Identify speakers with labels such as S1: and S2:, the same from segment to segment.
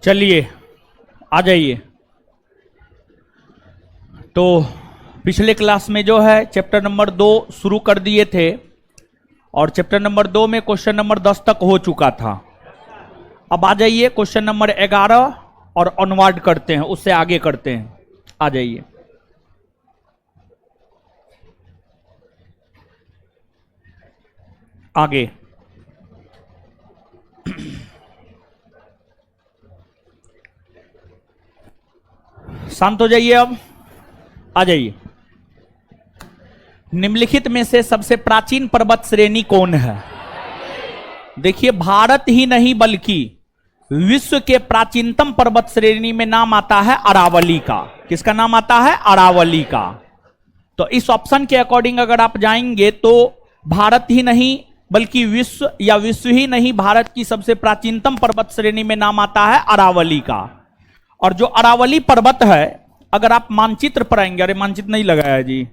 S1: चलिए आ जाइए। तो पिछले क्लास में जो है चैप्टर नंबर 2 शुरू कर दिए थे और चैप्टर नंबर 2 में क्वेश्चन नंबर 10 तक हो चुका था। अब आ जाइए क्वेश्चन नंबर 11 और ऑनवर्ड करते हैं, उससे आगे करते हैं। आ जाइए। आगे शांत हो जाइए। अब आ जाइए। निम्नलिखित में से सबसे प्राचीन पर्वत श्रेणी कौन है? देखिए, भारत ही नहीं बल्कि विश्व के प्राचीनतम पर्वत श्रेणी में नाम आता है अरावली का। किसका नाम आता है? अरावली का। तो इस ऑप्शन के अकॉर्डिंग अगर आप जाएंगे तो भारत ही नहीं बल्कि विश्व या विश्व ही नहीं, भारत की सबसे प्राचीनतम पर्वत श्रेणी में नाम आता है अरावली का। और जो अरावली पर्वत है, अगर आप मानचित्र पर आएंगे, अरे मानचित्र नहीं लगाया जी,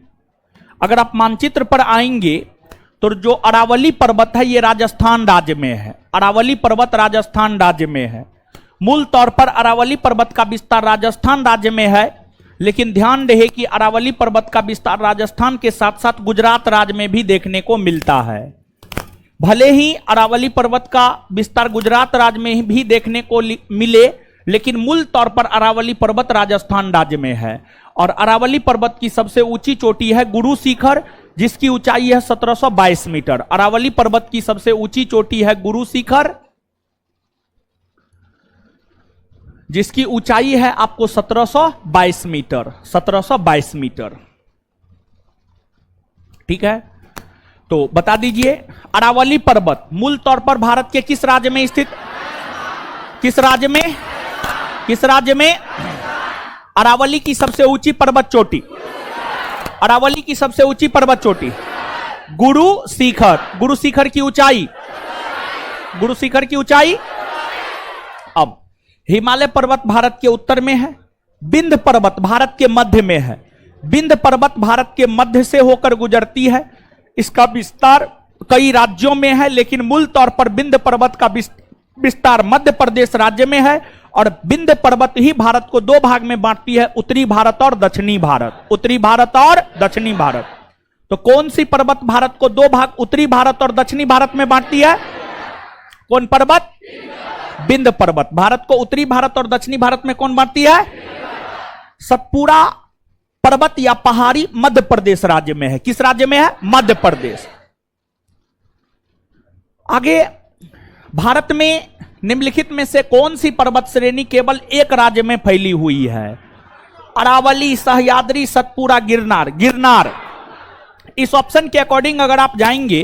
S1: अगर आप मानचित्र पर आएंगे तो जो अरावली पर्वत है ये राजस्थान राज्य में है। अरावली पर्वत राजस्थान राज्य में है। मूल तौर पर अरावली पर्वत का विस्तार राजस्थान राज्य में है, लेकिन ध्यान रहे कि अरावली पर्वत का विस्तार राजस्थान के साथ साथ गुजरात राज्य में भी देखने को मिलता है। भले ही अरावली पर्वत का विस्तार गुजरात राज्य में भी देखने को मिले, लेकिन मूल तौर पर अरावली पर्वत राजस्थान राज्य में है। और अरावली पर्वत की सबसे ऊंची चोटी है गुरु शिखर, जिसकी ऊंचाई है 1722 मीटर। अरावली पर्वत की सबसे ऊंची चोटी है गुरु शिखर, जिसकी ऊंचाई है आपको 1722 मीटर। 1722 मीटर, ठीक है। तो बता दीजिए, अरावली पर्वत मूल तौर पर भारत के किस राज्य में स्थित? किस राज्य में? किस राज्य में? अरावली की सबसे ऊंची पर्वत चोटी, अरावली की सबसे ऊंची पर्वत चोटी गुरु शिखर। गुरु शिखर की ऊंचाई, गुरु शिखर की ऊंचाई। अब हिमालय पर्वत भारत के उत्तर में है, विंध्य पर्वत भारत के मध्य में है। विंध्य पर्वत भारत के मध्य से होकर गुजरती है। इसका विस्तार कई राज्यों में है, लेकिन मूल तौर पर विंध्य पर्वत का विस्तार मध्य प्रदेश राज्य में है। और विंध्य पर्वत ही भारत को दो भाग में बांटती है, उत्तरी भारत और दक्षिणी भारत। उत्तरी भारत और दक्षिणी भारत। तो कौन सी पर्वत भारत को दो भाग, उत्तरी भारत और दक्षिणी भारत में बांटती है? कौन पर्वत? विंध्य पर्वत। भारत को उत्तरी भारत और दक्षिणी भारत में कौन बांटती है? सतपुड़ा पर्वत या पहाड़ी मध्य प्रदेश राज्य में है। किस राज्य में है? मध्य प्रदेश। आगे, भारत में निम्नलिखित में से कौन सी पर्वत श्रेणी केवल एक राज्य में फैली हुई है? अरावली, सह्याद्री, सतपुड़ा, गिरनार। गिरनार। इस ऑप्शन के अकॉर्डिंग अगर आप जाएंगे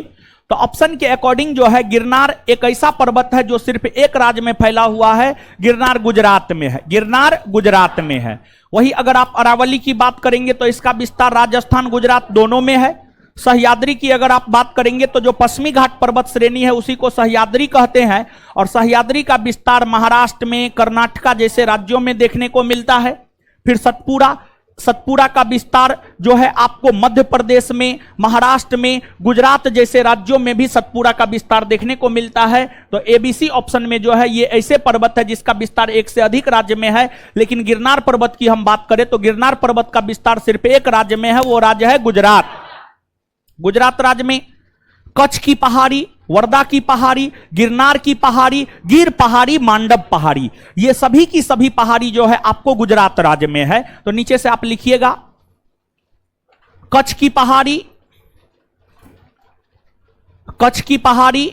S1: तो ऑप्शन के अकॉर्डिंग जो है गिरनार एक ऐसा पर्वत है जो सिर्फ एक राज्य में फैला हुआ है, गिरनार गुजरात में है, गिरनार गुजरात में है। वही अगर आप अरावली की बात करेंगे तो इसका विस्तार राजस्थान गुजरात दोनों में है। सह्याद्री की अगर आप बात करेंगे तो जो पश्चिमी घाट पर्वत श्रेणी है उसी को सह्याद्री कहते हैं, और सह्याद्री का विस्तार महाराष्ट्र में, कर्नाटका जैसे राज्यों में देखने को मिलता है। फिर सतपुड़ा का विस्तार जो है आपको मध्य प्रदेश में, महाराष्ट्र में, गुजरात जैसे राज्यों में भी सतपुड़ा का विस्तार देखने को मिलता है। तो एबीसी ऑप्शन में जो है ये ऐसे पर्वत है जिसका विस्तार एक से अधिक राज्य में है। लेकिन गिरनार पर्वत की हम बात करें तो गिरनार पर्वत का विस्तार सिर्फ एक राज्य में है, वो राज्य है गुजरात। गुजरात राज्य में कच्छ की पहाड़ी, वर्धा की पहाड़ी, गिरनार की पहाड़ी, गिर पहाड़ी, मांडव पहाड़ी, ये सभी की सभी पहाड़ी जो है आपको गुजरात राज्य में है। तो नीचे से आप लिखिएगा कच्छ की पहाड़ी, कच्छ की पहाड़ी,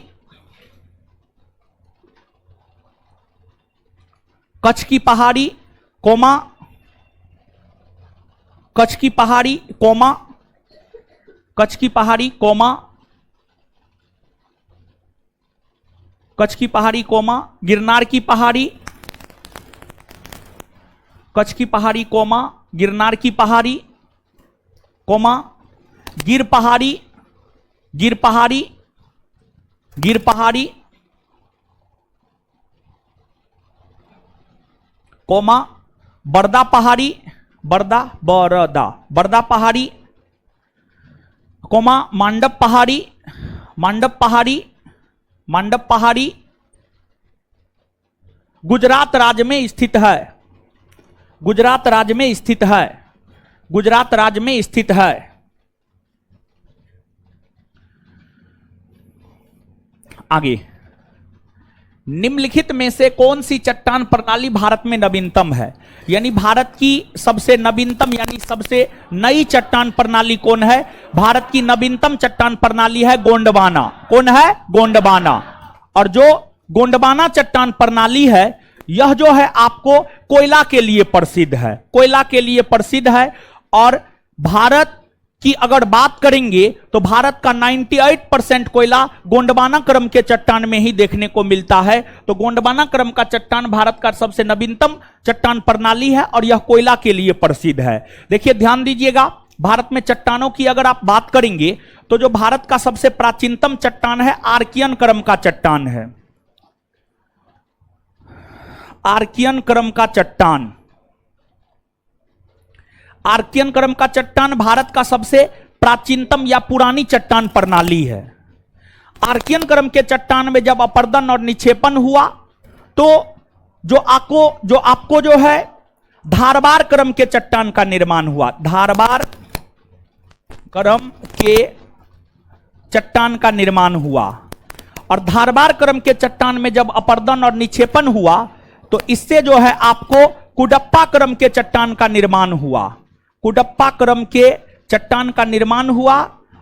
S1: कच्छ की पहाड़ी कोमा, कच्छ की पहाड़ी कोमा, कच्छ की पहाड़ी कोमा, कच्छ की पहाड़ी कोमा, गिरनार की पहाड़ी, कच्छ की पहाड़ी कोमा, गिरनार की पहाड़ी कोमा, गिर पहाड़ी, गिर पहाड़ी, गिर पहाड़ी कोमा, बरदा पहाड़ी, बरदा बरदा, बरदा पहाड़ी कोमा, मांडव पहाड़ी, मांडव पहाड़ी, मांडव पहाड़ी गुजरात राज्य में स्थित है, गुजरात राज्य में स्थित है, गुजरात राज्य में स्थित है। आगे, निम्नलिखित में से कौन सी चट्टान प्रणाली भारत में नवीनतम है? यानी भारत की सबसे नवीनतम यानी सबसे नई चट्टान प्रणाली कौन है? भारत की नवीनतम चट्टान प्रणाली है गोंडवाना। कौन है? गोंडवाना। और जो गोंडवाना चट्टान प्रणाली है यह जो है आपको कोयला के लिए प्रसिद्ध है, कोयला के लिए प्रसिद्ध है। और भारत की अगर बात करेंगे तो भारत का 98% कोयला गोंडवाना क्रम के चट्टान में ही देखने को मिलता है। तो गोंडवाना क्रम का चट्टान भारत का सबसे नवीनतम चट्टान प्रणाली है और यह कोयला के लिए प्रसिद्ध है। देखिए ध्यान दीजिएगा, भारत में चट्टानों की अगर आप बात करेंगे तो जो भारत का सबसे प्राचीनतम चट्टान है आर्कियन क्रम का चट्टान है, आर्कियन क्रम का चट्टान। आर्कियन क्रम का चट्टान भारत का सबसे प्राचीनतम या पुरानी चट्टान प्रणाली है। आर्कियन क्रम के चट्टान में जब अपर्दन और निक्षेपण हुआ तो जो आपको जो है धारबार क्रम के चट्टान का निर्माण हुआ, धारबार क्रम के चट्टान का निर्माण हुआ। और धारबार क्रम के चट्टान में जब अपर्दन और निक्षेपण हुआ तो इससे जो है आपको कुडप्पा क्रम के चट्टान का निर्माण हुआ, कुडप्पा क्रम के चट्टान का निर्माण हुआ।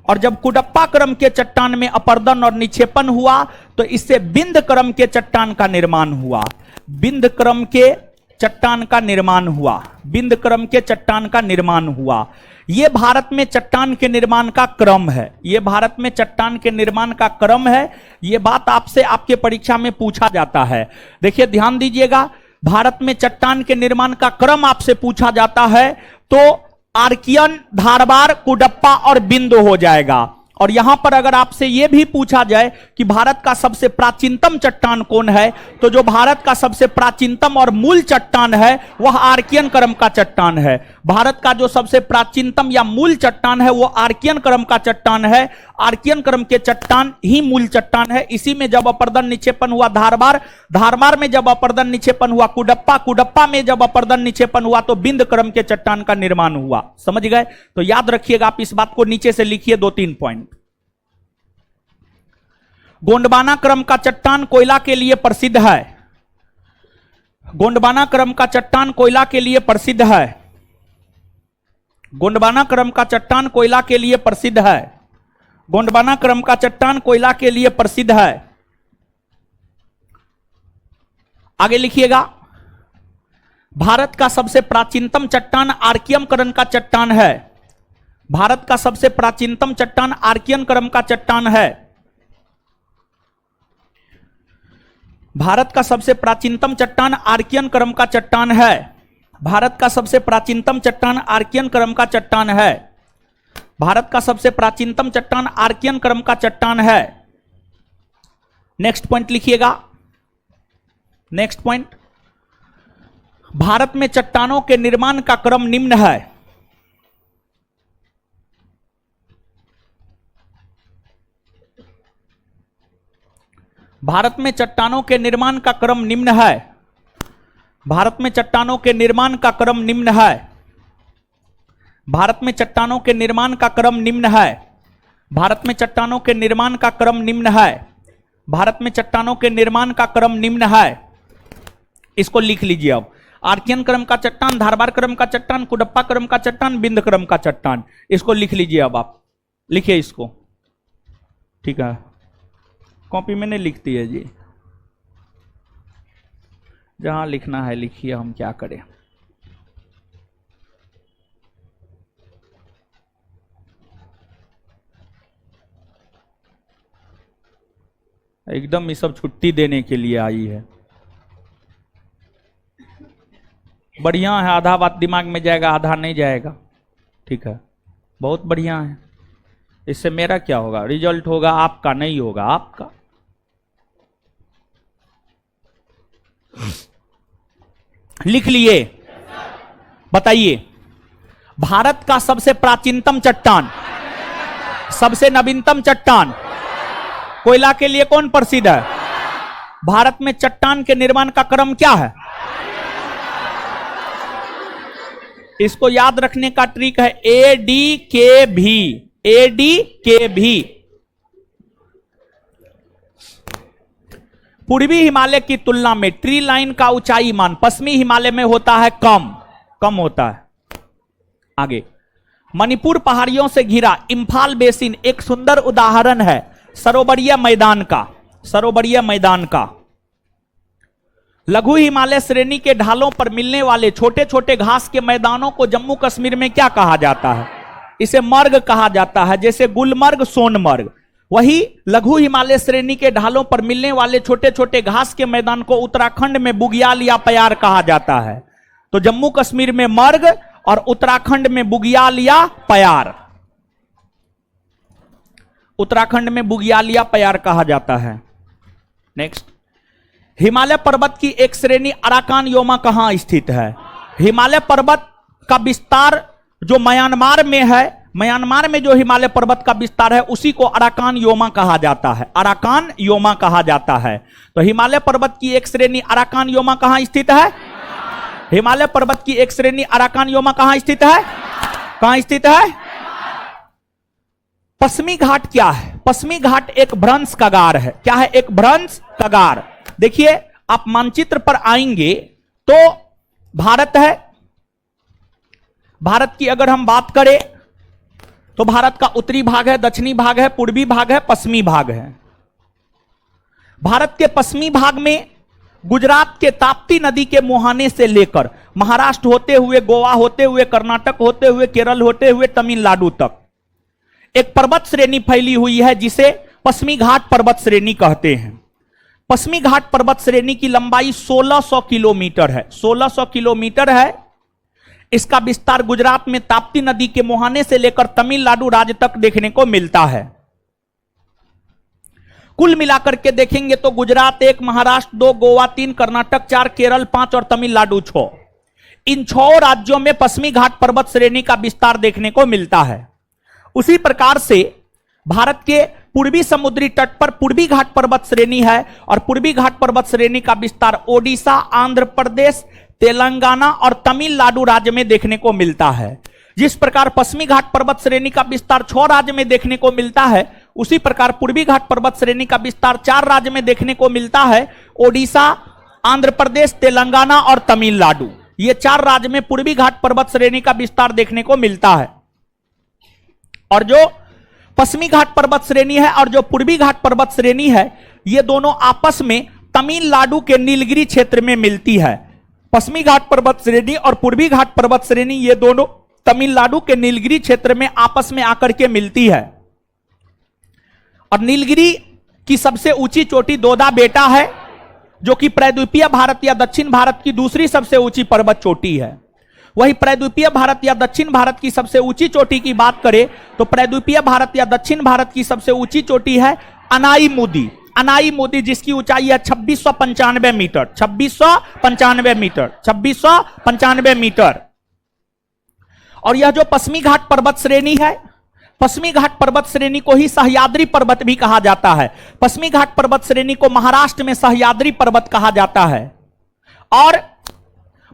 S1: और जब कुडप्पा क्रम के चट्टान में अपर्दन और निक्षेपण हुआ तो इससे बिंद क्रम के चट्टान का निर्माण हुआ, बिंद क्रम के चट्टान का निर्माण हुआ, बिंद क्रम के चट्टान का निर्माण हुआ। यह भारत में चट्टान के निर्माण का क्रम है, यह भारत में चट्टान के निर्माण का क्रम है। यह बात आपसे आपके परीक्षा में पूछा जाता है। देखिए ध्यान दीजिएगा, भारत में चट्टान के निर्माण का क्रम आपसे पूछा जाता है तो आर्कियन, धारबार, कुडप्पा और बिंद हो जाएगा। और यहां पर अगर आपसे यह भी पूछा जाए कि भारत का सबसे प्राचीनतम चट्टान कौन है तो जो भारत का सबसे प्राचीनतम और मूल चट्टान है वह आर्कियन क्रम का चट्टान है। भारत का जो सबसे प्राचीनतम या मूल चट्टान है वो आर्कियन क्रम का चट्टान है। आर्कियन क्रम के चट्टान ही मूल चट्टान है। इसी में जब अपर्दन निक्षेपण हुआ धारबार, धारबार में जब अपर्दन निक्षेपण हुआ कुडप्पा, कुडप्पा में जब अपर्दन निक्षेपण हुआ तो बिंद क्रम के चट्टान का निर्माण हुआ। समझ गए? तो याद रखिएगा, आप इस बात को नीचे से लिखिए 2-3 पॉइंट। गोंडवाना क्रम का चट्टान कोयला के लिए प्रसिद्ध है, गोंडवाना क्रम का चट्टान कोयला के लिए प्रसिद्ध है, गोंडवाना क्रम का चट्टान कोयला के लिए प्रसिद्ध है, गोंडवाना क्रम का चट्टान कोयला के लिए प्रसिद्ध है। आगे लिखिएगा, भारत का सबसे प्राचीनतम चट्टान आर्कियन क्रम का चट्टान है, भारत का सबसे प्राचीनतम चट्टान आर्कियन क्रम का चट्टान है। भारत का सबसे प्राचीनतम चट्टान आर्कियन क्रम का चट्टान है। भारत का सबसे प्राचीनतम चट्टान आर्कियन क्रम का चट्टान है। भारत का सबसे प्राचीनतम चट्टान आर्कियन क्रम का चट्टान है। नेक्स्ट पॉइंट लिखिएगा। नेक्स्ट पॉइंट, भारत में चट्टानों के निर्माण का क्रम निम्न है। भारत में चट्टानों के निर्माण का क्रम निम्न है। भारत में चट्टानों के निर्माण का क्रम निम्न है। भारत में चट्टानों के निर्माण का क्रम निम्न है। भारत में चट्टानों के निर्माण का क्रम निम्न है। भारत में चट्टानों के निर्माण का क्रम निम्न है। इसको लिख लीजिए अब। आर्कियन क्रम का चट्टान, धारवाड़ क्रम का चट्टान, कुडप्पा क्रम का चट्टान, बिंद क्रम का चट्टान। इसको लिख लीजिए अब आप। लिखिए इसको, ठीक है। कॉपी मैंने लिख दी है जी, जहां लिखना है लिखिए, हम क्या करें। एकदम ये सब छुट्टी देने के लिए आई है। बढ़िया है, आधा बात दिमाग में जाएगा, आधा नहीं जाएगा, ठीक है। बहुत बढ़िया है। इससे मेरा क्या होगा? रिजल्ट होगा आपका, नहीं होगा आपका। लिख लिए? बताइए। भारत का सबसे प्राचीनतम चट्टान, सबसे नवीनतम चट्टान, कोयला के लिए कौन प्रसिद्ध है? भारत में चट्टान के निर्माण का क्रम क्या है? इसको याद रखने का ट्रिक है ADKV। ADKV। पूर्वी हिमालय की तुलना में ट्री लाइन का ऊंचाई मान पश्चिमी हिमालय में होता है कम होता है। आगे, मणिपुर पहाड़ियों से घिरा इंफाल बेसिन एक सुंदर उदाहरण है सरोवरीय मैदान का। सरोवरीय मैदान का। लघु हिमालय श्रेणी के ढालों पर मिलने वाले छोटे छोटे घास के मैदानों को जम्मू कश्मीर में क्या कहा जाता है? इसे मर्ग कहा जाता है, जैसे गुलमर्ग, सोनमर्ग। वही लघु हिमालय श्रेणी के ढालों पर मिलने वाले छोटे छोटे घास के मैदान को उत्तराखंड में बुग्याल या पयार कहा जाता है। तो जम्मू कश्मीर में मर्ग और उत्तराखंड में बुग्याल या पयार। उत्तराखंड में बुग्याल या पयार कहा जाता है। नेक्स्ट, हिमालय पर्वत की एक श्रेणी अराकान योमा कहां स्थित है? हिमालय पर्वत का विस्तार जो म्यांमार में है, म्यांमार में जो हिमालय पर्वत का विस्तार है उसी को अराकान योमा कहा जाता है। अराकान योमा कहा जाता है। तो हिमालय पर्वत की एक श्रेणी अराकान योमा कहां स्थित है? हिमालय पर्वत की एक श्रेणी अराकान योमा कहां स्थित है? कहां स्थित है? पश्चिमी घाट क्या है? पश्चिमी घाट एक भ्रंश कगार है। क्या है? एक भ्रंश कगार। देखिए, आप मानचित्र पर आएंगे तो भारत है। भारत की अगर हम बात करें तो भारत का उत्तरी भाग है, दक्षिणी भाग है, पूर्वी भाग है, पश्चिमी भाग है। भारत के पश्चिमी भाग में गुजरात के ताप्ती नदी के मुहाने से लेकर महाराष्ट्र होते हुए, गोवा होते हुए, कर्नाटक होते हुए, केरल होते हुए, तमिलनाडु तक एक पर्वत श्रेणी फैली हुई है जिसे पश्चिमी घाट पर्वत श्रेणी कहते हैं। पश्चिमी घाट पर्वत श्रेणी की लंबाई 1600 किलोमीटर है। 1600 किलोमीटर है। इसका विस्तार गुजरात में ताप्ती नदी के मुहाने से लेकर तमिलनाडु राज्य तक देखने को मिलता है। कुल मिलाकर के देखेंगे तो गुजरात 1, महाराष्ट्र 2, गोवा 3, कर्नाटक 4, केरल 5 और तमिलनाडु 6। इन 6 राज्यों में पश्चिमी घाट पर्वत श्रेणी का विस्तार देखने को मिलता है। उसी प्रकार से भारत के पूर्वी समुद्री तट पर पूर्वी घाट पर्वत श्रेणी है और पूर्वी घाट पर्वत श्रेणी का विस्तार ओडिशा, आंध्र प्रदेश, तेलंगाना और तमिलनाडु राज्य में देखने को मिलता है। जिस प्रकार पश्चिमी घाट पर्वत श्रेणी का विस्तार 6 राज्य में देखने को मिलता है, उसी प्रकार पूर्वी घाट पर्वत श्रेणी का विस्तार 4 राज्य में देखने को मिलता है। ओडिशा, आंध्र प्रदेश, तेलंगाना और तमिलनाडु, ये 4 राज्य में पूर्वी घाट पर्वत श्रेणी का विस्तार देखने को मिलता है। और जो पश्चिमी घाट पर्वत श्रेणी है और जो पूर्वी घाट पर्वत श्रेणी है, ये दोनों आपस में तमिलनाडु के नीलगिरी क्षेत्र में मिलती है। पश्चिमी घाट पर्वत श्रेणी और पूर्वी घाट पर्वत श्रेणी ये दोनों तमिलनाडु के नीलगिरी क्षेत्र में आपस में आकर के मिलती है। और नीलगिरी की सबसे ऊंची चोटी दोदा बेटा है जो कि प्रायद्वीपीय भारत या दक्षिण भारत की दूसरी सबसे ऊंची पर्वत चोटी है। वही प्रायद्वीपीय भारत या दक्षिण भारत की सबसे ऊंची चोटी की बात करें तो प्रायद्वीपीय भारत या दक्षिण भारत की सबसे ऊंची चोटी है अनाई मोदी, जिसकी ऊंचाई है 2695 मीटर। 2695 metre, 2695 metre. और यह जो पश्चिमी घाट पर्वत श्रेणी है, पश्चिमी घाट पर्वत श्रेणी को ही सह्याद्री पर्वत भी कहा जाता है। पश्चिमी घाट पर्वत श्रेणी को महाराष्ट्र में सह्याद्री पर्वत कहा जाता है। और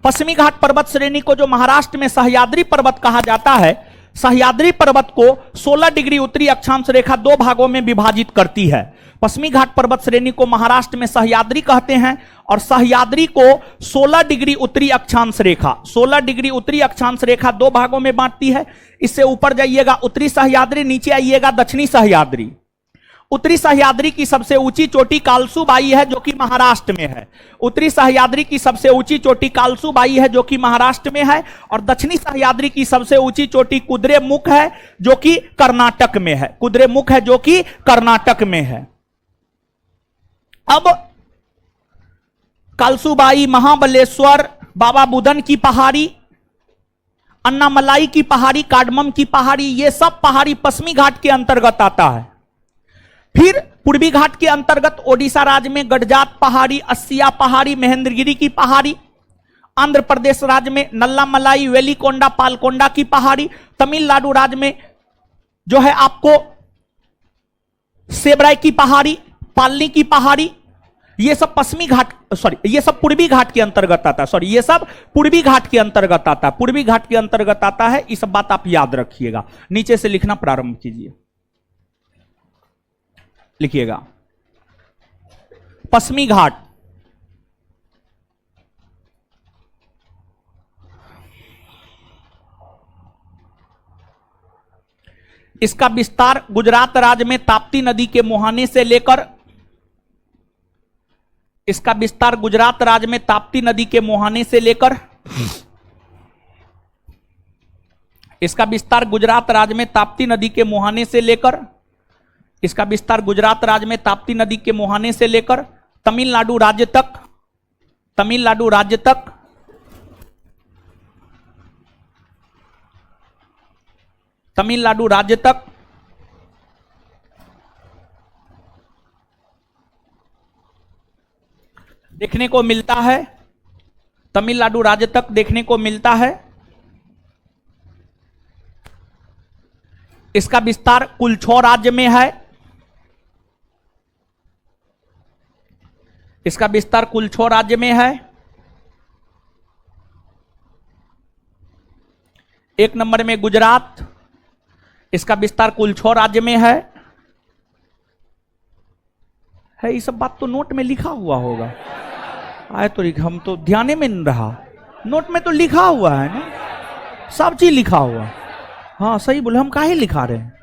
S1: पश्चिमी घाट पर्वत श्रेणी को जो महाराष्ट्र में सह्याद्री पर्वत कहा जाता है, सह्याद्री पर्वत को 16 डिग्री उत्तरी अक्षांश रेखा दो भागों में विभाजित करती है। पश्चिमी घाट पर्वत श्रेणी को महाराष्ट्र में सह्याद्री कहते हैं और सह्याद्री को 16 डिग्री उत्तरी अक्षांश रेखा, 16 डिग्री उत्तरी अक्षांश रेखा दो भागों में बांटती है। इससे ऊपर जाइएगा उत्तरी सह्याद्री, नीचे आइएगा दक्षिणी सह्याद्री। उत्तरी सह्याद्री की सबसे ऊंची चोटी कालसूबाई है जो कि महाराष्ट्र में है। उत्तरी सह्याद्री की सबसे ऊंची चोटी कालसूबाई है जो कि महाराष्ट्र में है। और दक्षिणी सह्याद्री की सबसे ऊंची चोटी कुद्रेमुख है जो कि कर्नाटक में है। कुद्रेमुख है जो कि कर्नाटक में है। अब कालसूबाई, महाबलेश्वर, बाबा बुदन की पहाड़ी, अन्नामलाई की पहाड़ी, काडमम की पहाड़ी, ये सब पहाड़ी पश्चिमी घाट के अंतर्गत आता है। फिर पूर्वी घाट के अंतर्गत ओडिशा राज्य में गडजात पहाड़ी, अस्सिया पहाड़ी, महेंद्रगिरी की पहाड़ी, आंध्र प्रदेश राज्य में नल्लामलाई, वेलिकोंडा, पालकोंडा की पहाड़ी, तमिलनाडु राज्य में जो है आपको सेबराई की पहाड़ी, पालनी की पहाड़ी, ये सब पश्चिमी घाट, ये सब पूर्वी घाट के अंतर्गत आता है। ये सब पूर्वी घाट के अंतर्गत आता है, पूर्वी घाट के अंतर्गत आता है। ये सब बात आप याद रखिएगा। नीचे से लिखना प्रारंभ कीजिए, लिखिएगा पश्चिमी घाट, इसका विस्तार गुजरात राज्य में ताप्ती नदी के मुहाने से लेकर, इसका विस्तार गुजरात राज्य में ताप्ती नदी के मुहाने से लेकर, इसका विस्तार गुजरात राज्य में ताप्ती नदी के मुहाने से लेकर, इसका विस्तार गुजरात राज्य में ताप्ती नदी के मुहाने से लेकर तमिलनाडु राज्य तक, तमिलनाडु राज्य तक, तमिलनाडु राज्य तक देखने को मिलता है। तमिलनाडु राज्य तक देखने को मिलता है। इसका विस्तार कुल 6 राज्य में है। इसका विस्तार कुल 6 राज्य में है। एक नंबर में गुजरात, इसका विस्तार कुल 6 राज्य में है। ये सब बात तो नोट में लिखा हुआ होगा। आए तो हम तो ध्यान में नहीं रहा, नोट में तो लिखा हुआ है ना, सब चीज लिखा हुआ। हाँ सही बोले, हम काहे लिखा रहे हैं,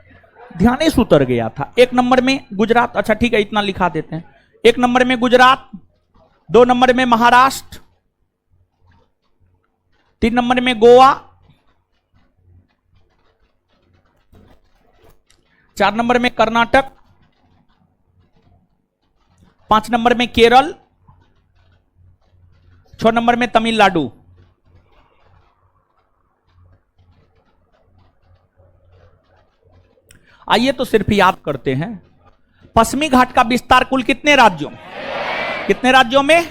S1: ध्यान से उतर गया था। एक नंबर में गुजरात, अच्छा ठीक है इतना लिखा देते हैं। एक नंबर में गुजरात, 2 नंबर में महाराष्ट्र, 3 नंबर में गोवा, 4 नंबर में कर्नाटक, 5 नंबर में केरल, 6 नंबर में तमिलनाडु। आइए तो सिर्फ याद करते हैं, पश्चिमी घाट का विस्तार कुल कितने राज्यों, कितने राज्यों में,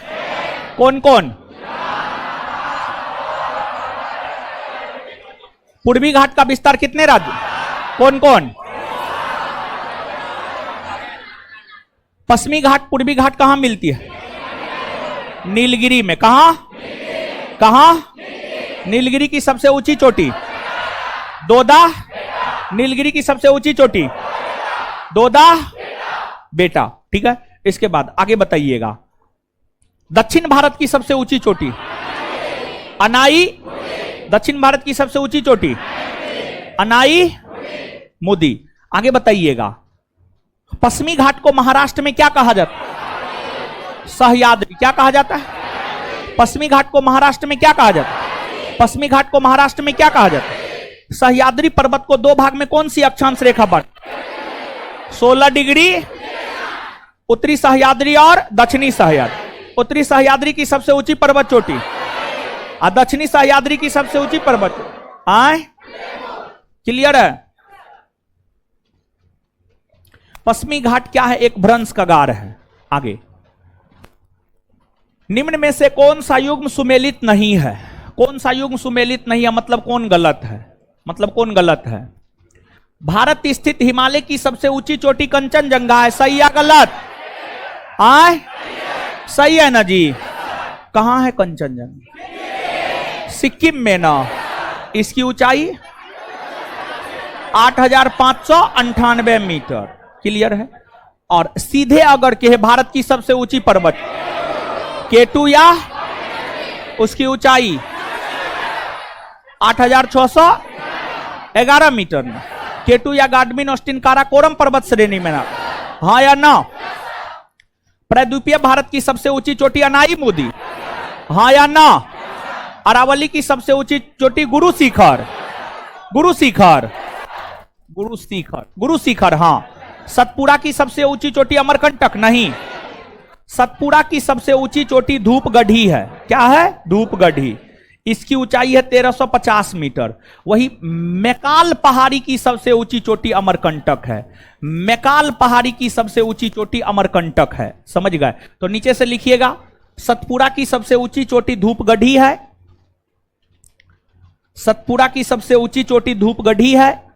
S1: कौन कौन? पूर्वी घाट का विस्तार कितने राज्य, कौन कौन? पश्चिमी घाट, पूर्वी घाट कहां मिलती है? नीलगिरी में। कहां कहां? नीलगिरी की सबसे ऊंची चोटी दोदा, नीलगिरी की सबसे ऊंची चोटी दोदा बेटा, ठीक है। इसके बाद आगे बताइएगा, दक्षिण भारत की सबसे ऊंची चोटी अनाई, दक्षिण भारत की सबसे ऊंची चोटी अनाई मोदी। आगे बताइएगा, पश्चिमी घाट को महाराष्ट्र में क्या कहा जाता है? सह्याद्री। क्या कहा जाता है? पश्चिमी घाट को महाराष्ट्र में क्या कहा जाता है? पश्चिमी घाट को महाराष्ट्र में क्या कहा जाता है? सह्याद्री पर्वत को 2 भाग में कौन सी अक्षांश रेखा बांट? 16 डिग्री उत्तरी सह्याद्री और दक्षिणी सह्याद्री। उत्तरी सह्याद्री की सबसे ऊंची पर्वत चोटी और दक्षिणी सह्याद्री की सबसे ऊंची पर्वत आए क्लियर है। पश्चिमी घाट क्या है? एक भ्रंश कगार है। आगे, निम्न में से कौन सा युग्म सुमेलित नहीं है? कौन सा युग्म सुमेलित नहीं है मतलब कौन गलत है? मतलब कौन गलत है? भारत स्थित हिमालय की सबसे ऊंची चोटी कंचनजंगा है, सही या गलत? आए सही है ना जी। कहां है कंचनजंगा? सिक्किम में ना। इसकी ऊंचाई 8,598 मीटर। क्लियर है। और सीधे अगर कहे भारत की सबसे ऊंची पर्वत K2 या उसकी ऊंचाई 8,611 मीटर में K2 या गाडमिन ऑस्टिन काराकोरम पर्वत श्रेणी में ना। हाँ या ना? प्रायद्वीपीय भारत की सबसे ऊंची चोटी अनाई मोदी, हाँ या ना? अरावली की सबसे ऊंची चोटी गुरु शिखर, गुरु शिखर, गुरु शिखर, गुरु शिखर। हाँ। सतपुड़ा की सबसे ऊंची चोटी अमरकंटक, नहीं। सतपुड़ा की सबसे ऊंची चोटी धूपगढ़ी है। क्या है? धूपगढ़ी। इसकी ऊंचाई है 1350 मीटर। वही मैकाल पहाड़ी की सबसे ऊंची चोटी अमरकंटक है। मैकाल पहाड़ी की सबसे ऊंची चोटी अमरकंटक है। समझ गए? तो नीचे से लिखिएगा, सतपुड़ा की सबसे ऊंची चोटी धूपगढ़ी है। सतपुड़ा की सबसे ऊंची चोटी धूपगढ़ी है।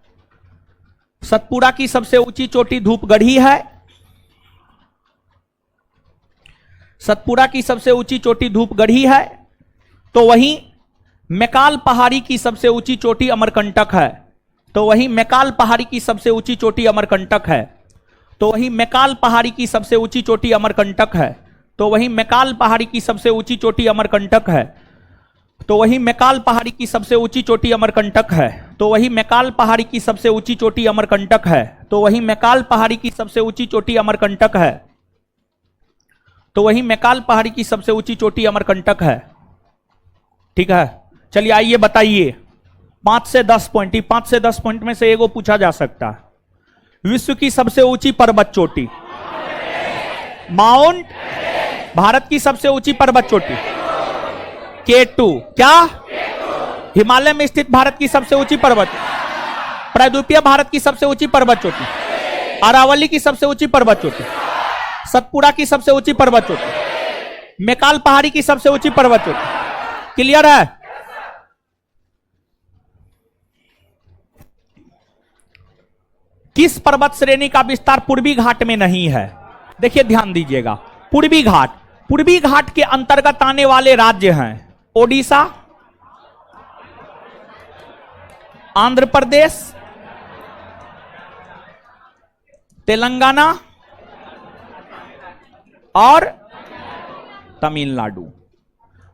S1: सतपुड़ा की सबसे ऊंची चोटी धूपगढ़ी है। सतपुड़ा की सबसे ऊंची चोटी धूपगढ़ी है। तो वहीं मैकाल पहाड़ी की सबसे ऊंची चोटी अमरकंटक है। तो वहीं मैकाल पहाड़ी की सबसे ऊंची चोटी अमरकंटक है। तो वहीं मैकाल पहाड़ी की सबसे ऊंची चोटी अमरकंटक है। तो वहीं मैकाल पहाड़ी की सबसे ऊंची चोटी अमरकंटक है। तो वहीं मैकाल पहाड़ी की सबसे ऊंची चोटी अमरकंटक है। तो वहीं मैकाल पहाड़ी की सबसे ऊंची चोटी अमरकंटक है। तो वहीं मैकाल पहाड़ी की सबसे ऊंची चोटी अमरकंटक है। तो वहीं मैकाल पहाड़ी की सबसे ऊंची चोटी अमरकंटक है। ठीक है। चलिए आइए बताइए 5 से 10 पॉइंट। 5 से 10 पॉइंट में से एगो पूछा जा सकता है। विश्व की सबसे ऊंची पर्वत चोटी माउंट। भारत की सबसे ऊंची पर्वत चोटी K2। क्या? हिमालय में स्थित भारत की सबसे ऊंची पर्वत। प्रायद्वीपीय भारत की सबसे ऊंची पर्वत चोटी। अरावली की सबसे ऊंची पर्वत चोटी। सतपुड़ा की सबसे ऊंची पर्वत चोटी। मैकाल पहाड़ी की सबसे ऊंची पर्वत चोटी। क्लियर है? किस पर्वत श्रेणी का विस्तार पूर्वी घाट में नहीं है? देखिए ध्यान दीजिएगा। पूर्वी घाट, पूर्वी घाट के अंतर्गत आने वाले राज्य हैं ओडिशा, आंध्र प्रदेश, तेलंगाना और तमिलनाडु।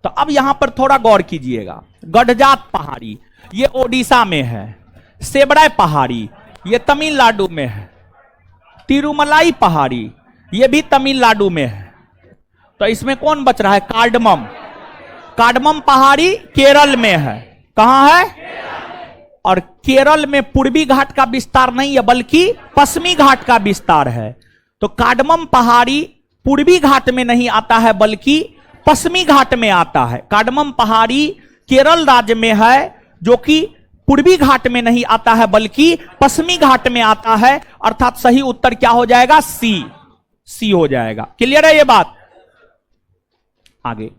S1: तो अब यहां पर थोड़ा गौर कीजिएगा। गढ़जात पहाड़ी ये ओडिशा में है। सेबड़ाई पहाड़ी ये तमिलनाडु में है। तिरुमलाई पहाड़ी ये भी तमिलनाडु में है। तो इसमें कौन बच रहा है? कार्डमम। कार्डमम पहाड़ी केरल में है। कहां है? और केरल में पूर्वी घाट का विस्तार नहीं है बल्कि पश्चिमी घाट का विस्तार है। तो कार्डमम पहाड़ी पूर्वी घाट में नहीं आता है बल्कि पश्चिमी घाट में आता है। कार्डमम पहाड़ी केरल राज्य में है जो कि पूर्वी घाट में नहीं आता है बल्कि पश्चिमी घाट में आता है। अर्थात सही उत्तर क्या हो जाएगा? सी। सी हो जाएगा। क्लियर है ये बात? आगे,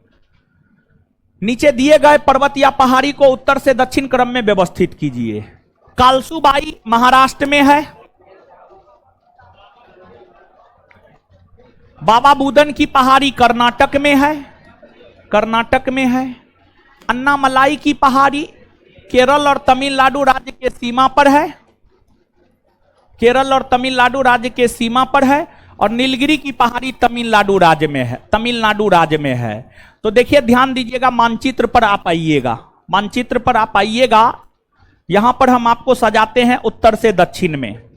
S1: नीचे दिए गए पर्वत या पहाड़ी को उत्तर से दक्षिण क्रम में व्यवस्थित कीजिए। कालसुबाई महाराष्ट्र में है। बाबा बुदन की पहाड़ी कर्नाटक में है। कर्नाटक में है। अन्नामलाई की पहाड़ी केरल और तमिलनाडु राज्य के सीमा पर है। केरल और तमिलनाडु राज्य के सीमा पर है। और नीलगिरी की पहाड़ी तमिलनाडु राज्य में है। तमिलनाडु राज्य में है। तो देखिए ध्यान दीजिएगा, मानचित्र पर आप आइएगा। मानचित्र पर आप आइएगा। यहां पर हम आपको सजाते हैं उत्तर से दक्षिण में।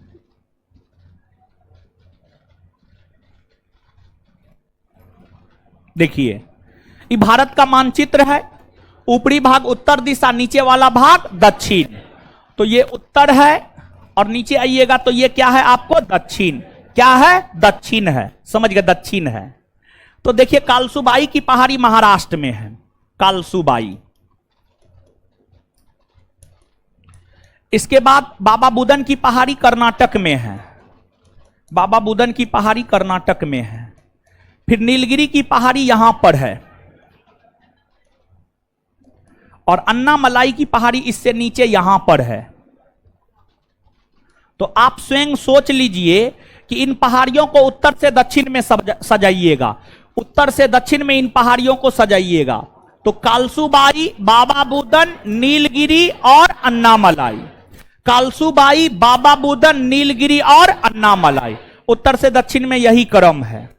S1: देखिए ये भारत का मानचित्र है। ऊपरी भाग उत्तर दिशा, नीचे वाला भाग दक्षिण। तो ये उत्तर है और नीचे आइएगा तो ये क्या है आपको? दक्षिण। क्या है? दक्षिण है। समझ गए? दक्षिण है। तो देखिए कालसुबाई की पहाड़ी महाराष्ट्र में है, कालसुबाई। इसके बाद बाबा बुदन की पहाड़ी कर्नाटक में है, बाबा बुदन की पहाड़ी कर्नाटक में है। फिर नीलगिरी की पहाड़ी यहां पर है, और अन्नामलाई की पहाड़ी इससे नीचे यहां पर है। तो आप स्वयं सोच लीजिए कि इन पहाड़ियों को उत्तर से दक्षिण में सजाइएगा, उत्तर से दक्षिण में इन पहाड़ियों को सजाइएगा। तो कालसुबाई, बाबा बुदन, नीलगिरी और अन्नामलाई, कालसुबाई, बाबा बुदन, नीलगिरी और अन्नामलाई, उत्तर से दक्षिण में यही क्रम है।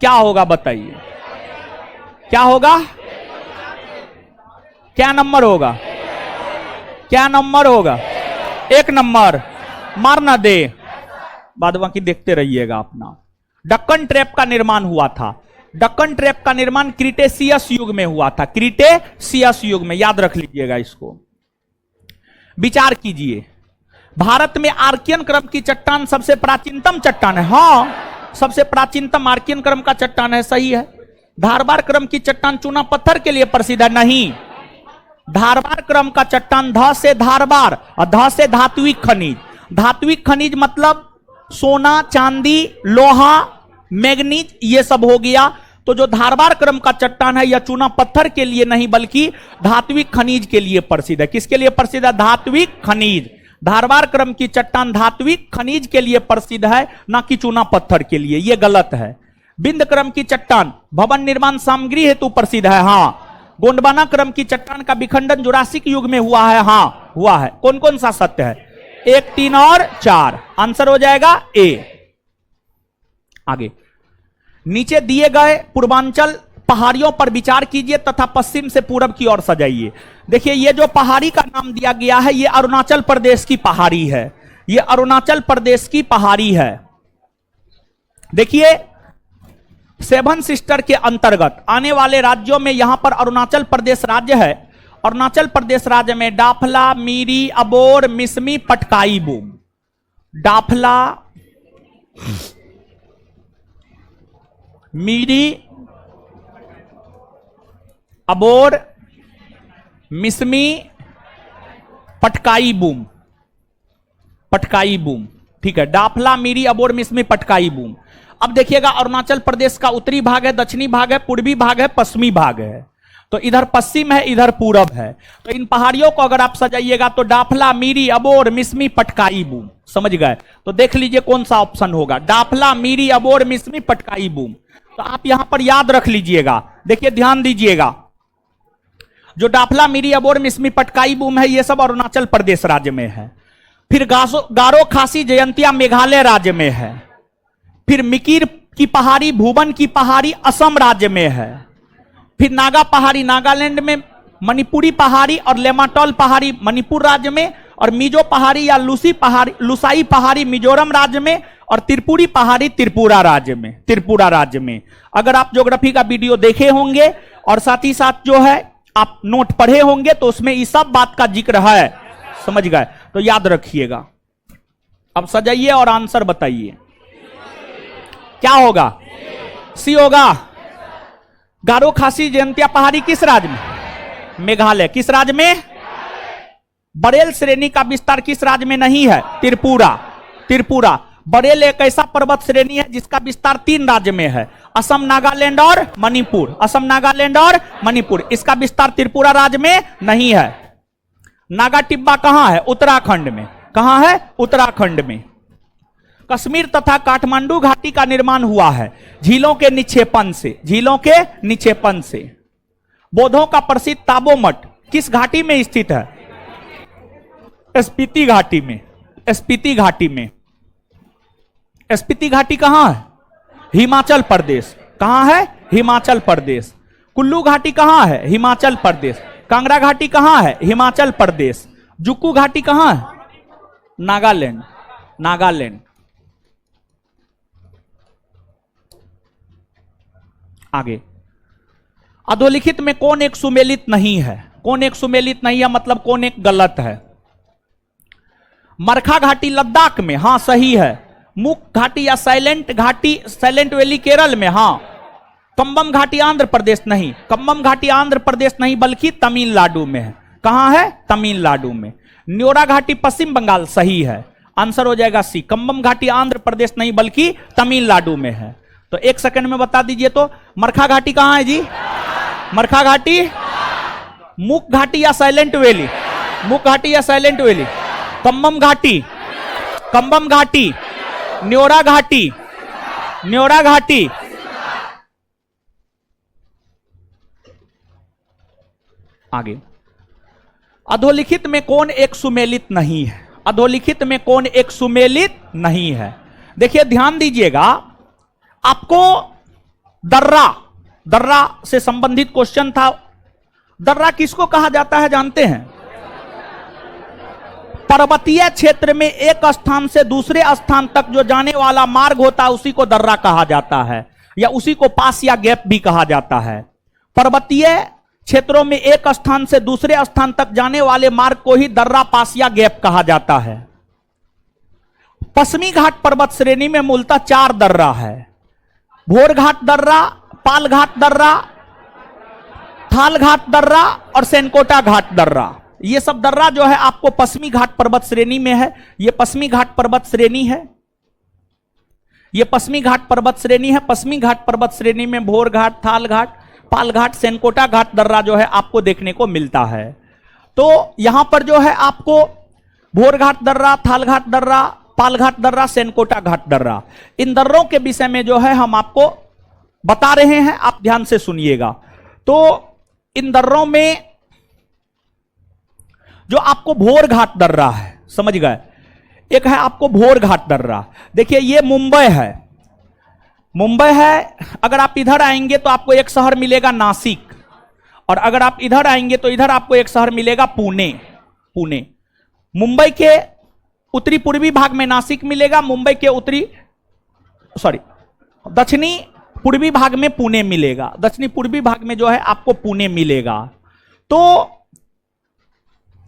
S1: क्या होगा बताइए, क्या होगा, क्या नंबर होगा, क्या नंबर होगा, 1 नंबर। मारना दे, बाद बाकी देखते रहिएगा अपना। डक्कन ट्रैप का निर्माण हुआ था, डक्कन ट्रैप का निर्माण क्रीटेशियस युग में हुआ था, क्रीटेशियस युग में, याद रख लीजिएगा इसको। विचार कीजिए, भारत में आर्कियन क्रम की चट्टान सबसे प्राचीनतम चट्टान है। हां, सबसे प्राचीनतम आर्कियन क्रम का चट्टान है, सही है। धारवार क्रम की चट्टान चूना पत्थर के लिए प्रसिद्ध है, नहीं। धारवार क्रम का चट्टान, ध से धारवार और ध से धात्विक खनिज। धात्विक खनिज मतलब सोना, चांदी, लोहा, मैग्नीज, ये सब हो गया। तो जो धारवार क्रम का चट्टान है यह चूना पत्थर के लिए नहीं बल्कि धात्विक खनिज के लिए प्रसिद्ध है। किसके लिए प्रसिद्ध है? धात्विक खनिज। धारवार क्रम की चट्टान धात्विक खनिज के लिए प्रसिद्ध है, ना कि चूना पत्थर के लिए, यह गलत है। बिंद क्रम की चट्टान भवन निर्माण सामग्री हेतु प्रसिद्ध है, हां। गोंडवाना क्रम की चट्टान का विखंडन जुरासिक युग में हुआ है, हां हुआ है। कौन कौन सा सत्य है? 1, 3 और 4। आंसर हो जाएगा ए। आगे नीचे दिए गए पूर्वांचल पहाड़ियों पर विचार कीजिए तथा पश्चिम से पूरब की ओर सजाइए। देखिए ये जो पहाड़ी का नाम दिया गया है ये अरुणाचल प्रदेश की पहाड़ी है, ये अरुणाचल प्रदेश की पहाड़ी है। देखिए 7 सिस्टर के अंतर्गत आने वाले राज्यों में यहां पर अरुणाचल प्रदेश राज्य है। अरुणाचल प्रदेश राज्य में डाफला, मीरी, अबोर, मिसमी, पटकाई बूम। डाफला, मीरी, अबोर, मिसमी, पटकाई बूम। पटकाई बूम, ठीक है। डाफला, मीरी, अबोर, मिसमी, पटकाई बूम। अब देखिएगा अरुणाचल प्रदेश का उत्तरी भाग है, दक्षिणी भाग है, पूर्वी भाग है, पश्चिमी भाग है। तो इधर पश्चिम है, इधर पूरब है। तो इन पहाड़ियों को अगर आप सजाइएगा तो डाफला, मीरी, अबोर, मिसमी, पटकाई बूम, समझ गए? तो देख लीजिए कौन सा ऑप्शन होगा, डाफला, मीरी, अबोर, मिसमी, पटकाई बूम। तो आप यहां पर याद रख लीजिएगा, देखिए ध्यान दीजिएगा, जो डाफला, मीरी, अबोर, मिसमी, पटकाई बूम है ये सब अरुणाचल प्रदेश राज्य में है। फिर गारो, खासी, जयंतिया मेघालय राज्य में है। फिर मिकिर की पहाड़ी, भुवन की पहाड़ी असम राज्य में है। फिर नागा पहाड़ी नागालैंड में, मणिपुरी पहाड़ी और लेमाटोल पहाड़ी मणिपुर राज्य में, और मिजो पहाड़ी या लुसाई पहाड़ी मिजोरम राज्य में, और त्रिपुरी पहाड़ी त्रिपुरा राज्य में, त्रिपुरा राज्य में। अगर आप ज्योग्राफी का वीडियो देखे होंगे और साथ ही साथ जो है आप नोट पढ़े होंगे तो उसमें इस सब बात का जिक्र है, समझ गए? तो याद रखिएगा। अब सजाइए और आंसर बताइए, क्या होगा? सी होगा। गारो, खासी, जयंतिया पहाड़ी किस राज्य में? मेघालय। किस राज्य में? बरेल श्रेणी का विस्तार किस राज्य में नहीं है? त्रिपुरा। त्रिपुरा। बरेल एक ऐसा पर्वत श्रेणी है जिसका विस्तार 3 राज्य में है, असम, नागालैंड और मणिपुर। असम, नागालैंड और मणिपुर। इसका विस्तार त्रिपुरा राज्य में नहीं है। नागा टिब्बा कहां है? उत्तराखंड में। कहां है? उत्तराखंड में। कश्मीर तथा काठमांडू घाटी का निर्माण हुआ है झीलों के निक्षेपण से, झीलों के निक्षेपण से। बौद्धों का प्रसिद्ध ताबो मठ किस घाटी में स्थित है? स्पीति घाटी में। स्पीति घाटी में। स्पीति घाटी कहां है? हिमाचल प्रदेश। कहां है? हिमाचल प्रदेश। कुल्लू घाटी कहां है? हिमाचल प्रदेश। कांगड़ा घाटी कहां है? हिमाचल प्रदेश। जुक्कू घाटी कहां है? नागालैंड। नागालैंड। आगे अधोलिखित में कौन एक सुमेलित नहीं है? कौन एक सुमेलित नहीं है मतलब कौन एक गलत है? मरखा घाटी लद्दाख में, हां सही है। मुक घाटी या साइलेंट घाटी, साइलेंट वैली केरल में, हां कंबम घाटी आंध्र प्रदेश नहीं, कंबम घाटी आंध्र प्रदेश नहीं बल्कि तमिलनाडु में है। कहां है? तमिलनाडु में। न्योरा घाटी पश्चिम बंगाल, सही है, आंसर हो जाएगा सी। कंबम घाटी आंध्र प्रदेश नहीं बल्कि तमिलनाडु में है। तो एक सेकंड में बता दीजिए तो मरखा घाटी कहां है जी? मरखा घाटी, मुक घाटी या साइलेंट वैली? मुक घाटी या साइलेंट वैली? कंबम घाटी, कंबम घाटी, न्योरा घाटी, न्योरा घाटी, आगे। अधोलिखित में कौन एक सुमेलित नहीं है? अधोलिखित में कौन एक सुमेलित नहीं है? देखिए ध्यान दीजिएगा, आपको दर्रा, दर्रा से संबंधित क्वेश्चन था। दर्रा किसको कहा जाता है जानते हैं? पर्वतीय क्षेत्र में एक स्थान से दूसरे स्थान तक जो जाने वाला मार्ग होता है उसी को दर्रा कहा जाता है, या उसी को पास या गैप भी कहा जाता है। पर्वतीय क्षेत्रों में एक स्थान से दूसरे स्थान तक जाने वाले मार्ग को ही दर्रा, पास या गैप कहा जाता है। पश्चिमी घाट पर्वत श्रेणी में मूलतः 4 दर्रा है। भोर घाट दर्रा, पाल घाट दर्रा, थाल घाट दर्रा और सेनकोटा घाट दर्रा। ये सब दर्रा जो है आपको पश्चिमी घाट पर्वत श्रेणी में है। ये पश्चिमी घाट पर्वत श्रेणी है, ये पश्चिमी घाट पर्वत श्रेणी है। पश्चिमी घाट पर्वत श्रेणी में भोर घाट, थाल घाट, पाल घाट, सेनकोटा घाट दर्रा जो है आपको देखने को मिलता है। तो यहां पर जो है आपको भोर घाट दर्रा, थाल घाट दर्रा, पाल घाट दर्रा, सेनकोटा घाट दर्रा, इन दर्रों के विषय में जो है हम आपको बता रहे हैं, आप ध्यान से सुनिएगा। तो इन दर्रों में जो आपको भोर घाट दर्रा है, समझ गए, एक है आपको भोर घाट दर्रा। देखिए ये मुंबई है, मुंबई है। अगर आप इधर आएंगे तो आपको एक शहर मिलेगा नासिक, और अगर आप इधर आएंगे तो इधर आपको एक शहर मिलेगा पुणे। पुणे, मुंबई के उत्तरी पूर्वी भाग में नासिक मिलेगा, मुंबई के दक्षिणी पूर्वी भाग में पुणे मिलेगा, दक्षिणी पूर्वी भाग में जो है आपको पुणे मिलेगा। तो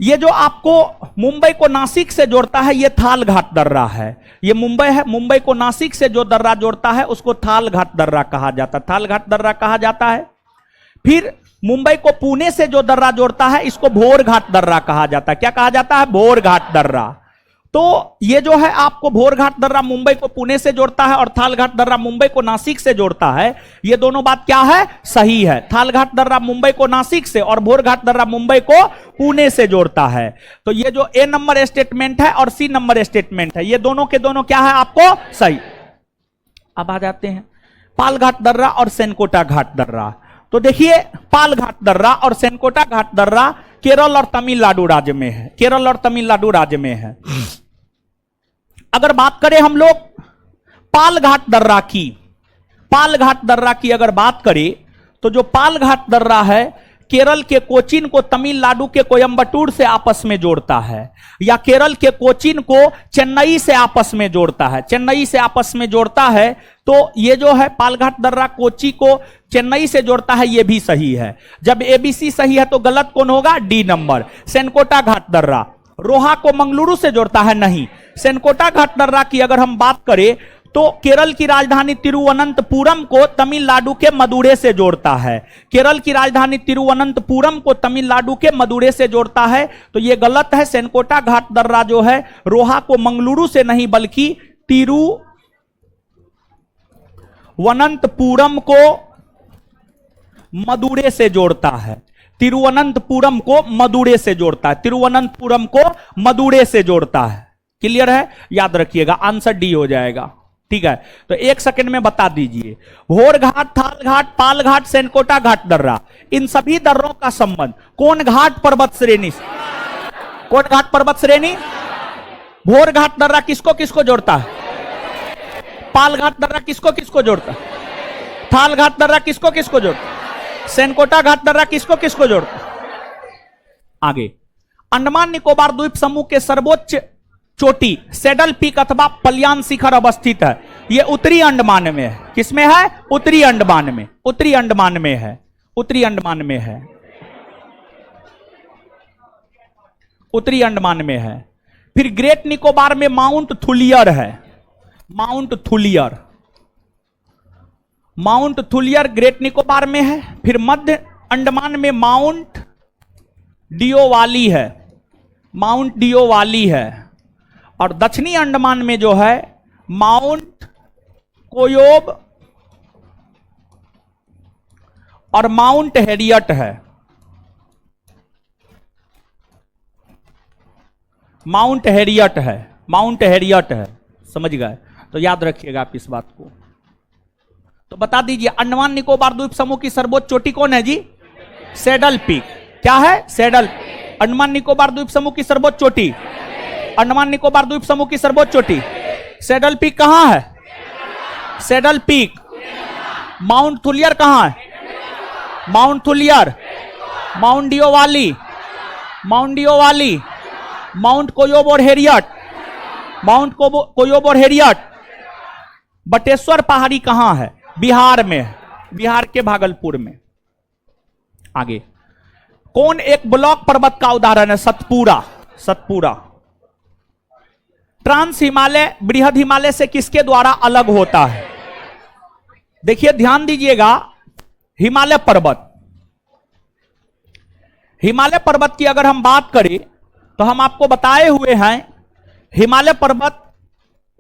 S1: ये जो आपको मुंबई को नासिक से जोड़ता है ये थाल घाट दर्रा है। ये मुंबई है, मुंबई को नासिक से जो दर्रा जोड़ता है उसको थाल घाट दर्रा कहा जाता है, थाल घाट दर्रा कहा जाता है। फिर मुंबई को पुणे से जो दर्रा जोड़ता है इसको भोर घाट दर्रा कहा जाता है। क्या कहा जाता है? भोर घाट दर्रा। तो ये जो है आपको भोर घाट दर्रा मुंबई को पुणे से जोड़ता है और थाल घाट दर्रा मुंबई को नासिक से जोड़ता है। ये दोनों बात क्या है? सही है। थाल घाट दर्रा मुंबई को नासिक से और भोर घाट दर्रा मुंबई को पुणे से जोड़ता है। तो ये जो ए नंबर स्टेटमेंट है और सी नंबर स्टेटमेंट है, ये दोनों के दोनों क्या है आपको? सही। अब आ जाते हैं पाल घाट दर्रा और सेनकोटा घाट दर्रा। तो देखिए पाल घाट दर्रा और सेनकोटा घाट दर्रा केरल और तमिलनाडु राज्य में है, केरल और तमिलनाडु राज्य में है। अगर बात करें हम लोग पाल घाट दर्रा की, पाल घाट दर्रा की अगर बात करें तो जो पाल घाट दर्रा है केरल के कोचीन को तमिलनाडु के कोयंबटूर से आपस में जोड़ता है, या केरल के कोचीन को चेन्नई से आपस में जोड़ता है, चेन्नई से आपस में जोड़ता है। तो ये जो है पालघाट दर्रा कोची को चेन्नई से जोड़ता है, ये भी सही है। जब एबीसी सही है तो गलत कौन होगा? D number. सेनकोटा घाट दर्रा रोहा को मंगलुरु से जोड़ता है, नहीं। सेनकोटा घाट दर्रा की अगर हम बात करें तो केरल की राजधानी तिरुवनंतपुरम को तमिलनाडु के मदुरै से जोड़ता है, केरल की राजधानी तिरुवनंतपुरम को तमिलनाडु के मदुरै से जोड़ता है। तो यह गलत है। सेनकोटा घाट दर्रा जो है रोहा को मंगलुरु से नहीं बल्कि तिरुवनंतपुरम को मदुरै से जोड़ता है, तिरुवनंतपुरम को मदुरै से जोड़ता है, तिरुवनंतपुरम को मदुरै से जोड़ता है। क्लियर है? याद रखिएगा, आंसर डी हो जाएगा। ठीक है, तो एक सेकंड में बता दीजिए। भोर घाट, थाल घाट, पाल घाट, सेनकोटा घाट दर्रा, इन सभी दर्रों का संबंध कौन घाट पर्वत श्रेणी से? कौन घाट पर्वत श्रेणी? भोर घाट दर्रा किसको किसको जोड़ता है? पाल घाट दर्रा किसको किसको जोड़ता है? थाल घाट दर्रा किसको किसको जोड़ता है? सेनकोटा घाट दर्रा किसको किसको जोड़ता है? आगे, अंडमान निकोबार द्वीप समूह के सर्वोच्च चोटी सैडल पीक अथवा पलियान शिखर अवस्थित है। यह उत्तरी अंडमान में है। किसमें है? उत्तरी अंडमान में, उत्तरी अंडमान में है, उत्तरी अंडमान में है, उत्तरी अंडमान में है। फिर ग्रेट निकोबार में माउंट थुलियर है, mount Thuillier, mount Thuillier great Nicobar में है, फिर मध्य अंडमान में माउंट डियोवाली है, माउंट डियोवाली है, और दक्षिणी अंडमान में जो है माउंट कोयोब और माउंट हैरियट है, माउंट हैरियट है, माउंट हैरियट है, समझ गए? तो याद रखिएगा आप इस बात को। तो बता दीजिए अंडमान निकोबार द्वीप समूह की सर्वोच्च चोटी कौन है जी? Saddle peak. क्या है? सैडल। अंडमान निकोबार द्वीप समूह की सर्वोच्च चोटी, अंडमान निकोबार द्वीप समूह की सर्वोच्च चोटी सैडल पीक कहां है? Saddle peak. माउंट थुलियर कहां है? Mount Thuillier, mount Diavolo, mount Diavolo, mount Koyob और हैरियट, माउंट कोयोब और हैरियट। बटेश्वर पहाड़ी कहां है? बिहार में, बिहार के भागलपुर में। आगे कौन एक ब्लॉक पर्वत का उदाहरण है? सतपुरा, सतपुरा। ट्रांस हिमालय बृहद हिमालय से किसके द्वारा अलग होता है? देखिए ध्यान दीजिएगा, हिमालय पर्वत, हिमालय पर्वत की अगर हम बात करें तो हम आपको बताए हुए हैं हिमालय पर्वत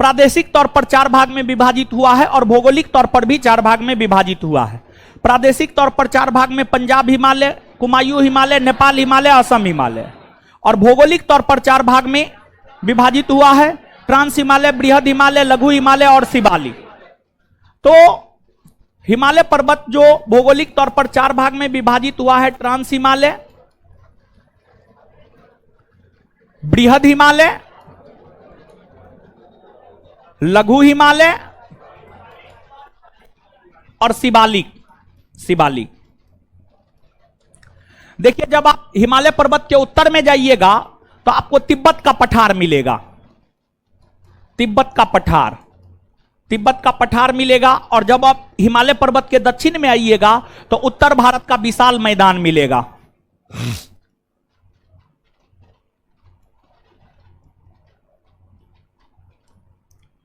S1: प्रादेशिक तौर पर 4 भाग में विभाजित हुआ है और भौगोलिक तौर पर भी 4 भाग में विभाजित हुआ है। प्रादेशिक तौर पर 4 भाग में पंजाब हिमालय, कुमायूं हिमालय, नेपाल हिमालय, असम हिमालय, और भौगोलिक तौर पर 4 भाग में विभाजित हुआ है ट्रांस हिमालय, बृहद हिमालय, लघु हिमालय और शिवालिक। तो हिमालय पर्वत जो भौगोलिक तौर पर 4 भाग में विभाजित हुआ है, ट्रांस हिमालय, बृहद हिमालय, लघु हिमालय और शिवालिक, शिवालिक। देखिए जब आप हिमालय पर्वत के उत्तर में जाइएगा तो आपको तिब्बत का पठार मिलेगा, तिब्बत का पठार, तिब्बत का पठार मिलेगा। और जब आप हिमालय पर्वत के दक्षिण में आइएगा तो उत्तर भारत का विशाल मैदान मिलेगा।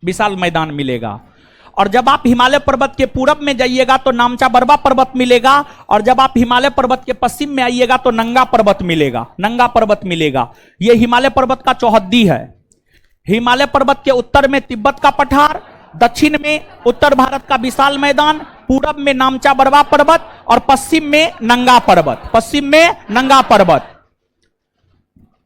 S1: विशाल मैदान मिलेगा। और जब आप हिमालय पर्वत के पूरब में जाइएगा तो नामचा बरवा पर्वत मिलेगा, और जब आप हिमालय पर्वत के पश्चिम में आइएगा तो नंगा पर्वत मिलेगा, नंगा पर्वत मिलेगा। यह हिमालय पर्वत का चौहद्दी है। हिमालय पर्वत के उत्तर में तिब्बत का पठार, दक्षिण में उत्तर भारत का विशाल मैदान, पूरब में नामचा बरवा पर्वत और पश्चिम में नंगा पर्वत, पश्चिम में नंगा पर्वत।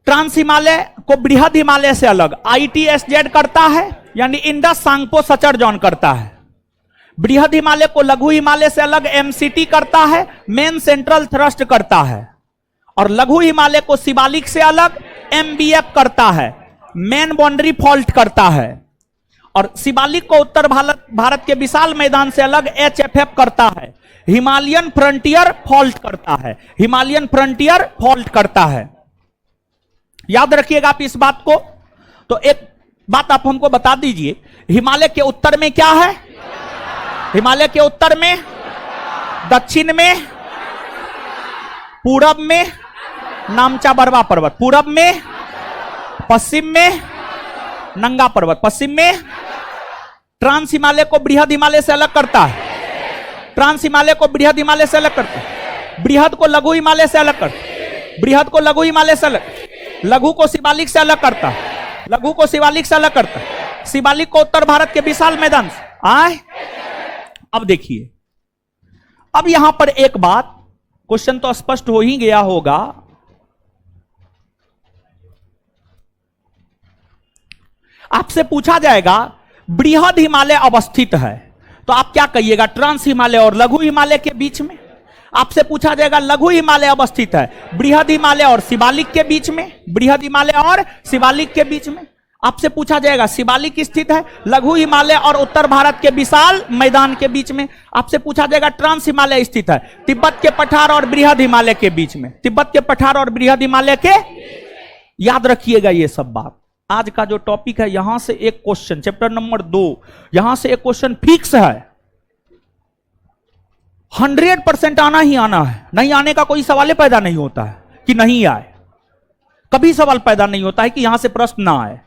S1: ट्रांस हिमालय को बृहद हिमालय से अलग ITSZ करता है, यानी इंडस सांगपो सचर जॉन करता है। बृहद हिमालय को लघु हिमालय से अलग MCT करता है, मेन सेंट्रल थ्रस्ट करता है। और लघु हिमालय को शिवालिक से अलग MBF करता है, मेन बाउंड्री फॉल्ट करता है। और शिवालिक को उत्तर भारत के विशाल मैदान से अलग HFF करता है, हिमालयन फ्रंटियर फॉल्ट करता है, हिमालयन फ्रंटियर फॉल्ट करता है। याद रखिएगा आप इस बात को। तो एक बात आप हमको बता दीजिए, हिमालय के उत्तर में क्या है? हिमालय के उत्तर में, दक्षिण में, पूरब में नामचा बरवा पर्वत, पूरब में, पश्चिम में नंगा पर्वत, पश्चिम में। ट्रांस हिमालय को बृहद हिमालय से अलग करता है, ट्रांस हिमालय को बृहद हिमालय से अलग करता है, बृहद को लघु हिमालय से अलग करता है, बृहद को लघु हिमालय से अलग, लघु को शिवालिक से अलग करता है, लघु को शिवालिक से अलग करता है, शिवालिक को उत्तर भारत के विशाल मैदान से आए। अब देखिए, अब यहां पर एक बात, क्वेश्चन तो स्पष्ट हो ही गया होगा। आपसे पूछा जाएगा बृहद हिमालय अवस्थित है, तो आप क्या कहिएगा? ट्रांस हिमालय और लघु हिमालय के बीच में। आपसे पूछा जाएगा लघु हिमालय अवस्थित है बृहद हिमालय और शिवालिक के बीच में, बृहद हिमालय और शिवालिक के बीच में। आपसे पूछा जाएगा शिवालिक स्थित है लघु हिमालय और उत्तर भारत के विशाल मैदान के बीच में। आपसे पूछा जाएगा ट्रांस हिमालय स्थित है तिब्बत के पठार और बृहद हिमालय के बीच में, तिब्बत के पठार और बृहद हिमालय के। याद रखिएगा ये सब बात। आज का जो टॉपिक है, यहां से एक क्वेश्चन, चैप्टर नंबर 2, यहां से एक क्वेश्चन फिक्स है, 100% आना ही आना है। नहीं आने का कोई सवाल पैदा नहीं होता है कि नहीं आए, कभी सवाल पैदा नहीं होता है कि यहां से प्रश्न ना आए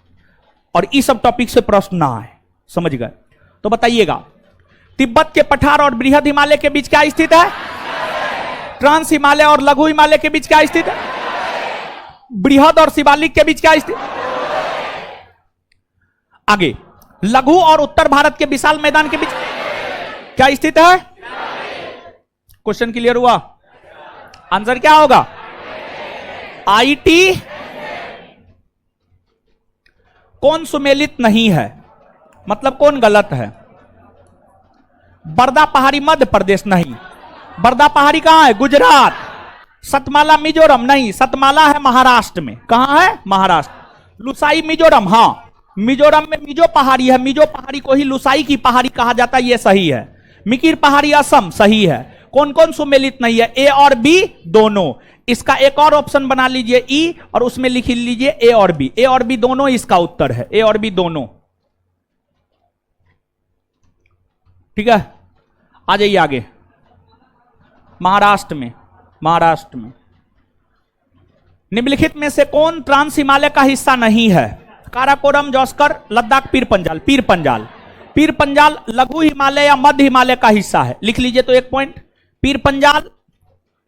S1: और इस सब टॉपिक से प्रश्न ना आए। समझ गए? तो बताइएगा, तिब्बत के पठार और बृहद हिमालय के बीच क्या स्थित है? ट्रांस हिमालय और लघु हिमालय के बीच क्या स्थित है? बृहद और शिवालिक के बीच क्या स्थित? आगे, लघु और उत्तर भारत के विशाल मैदान के बीच क्या स्थित है? क्वेश्चन क्लियर हुआ? आंसर क्या होगा? आईटी। कौन सुमेलित नहीं है, मतलब कौन गलत है? बरदा पहाड़ी मध्य प्रदेश नहीं। बरदा पहाड़ी कहां है? गुजरात। सतमाला मिजोरम नहीं, सतमाला है महाराष्ट्र में। कहां है? महाराष्ट्र। लुसाई मिजोरम, हां मिजोरम में मिजो पहाड़ी है, मिजो पहाड़ी को ही लुसाई की पहाड़ी कहा जाता है, यह सही है। मिकिर पहाड़ी असम, सही है। कौन कौन सुमेलित नहीं है? ए और बी दोनों। इसका एक और ऑप्शन बना लीजिए ई, और उसमें लिख लीजिए ए और बी। ए और बी दोनों इसका उत्तर है, ए और बी दोनों। ठीक है, आ जाइए आगे। महाराष्ट्र में, महाराष्ट्र में निम्नलिखित में से कौन ट्रांस हिमालय का हिस्सा नहीं है? काराकोरम, जौस्कर, लद्दाख, पीर पंजाल। पीर पंजाल। पीर पंजाल लघु हिमालय या मध्य हिमालय का हिस्सा है, लिख लीजिए तो एक पॉइंट। पीर पंजाल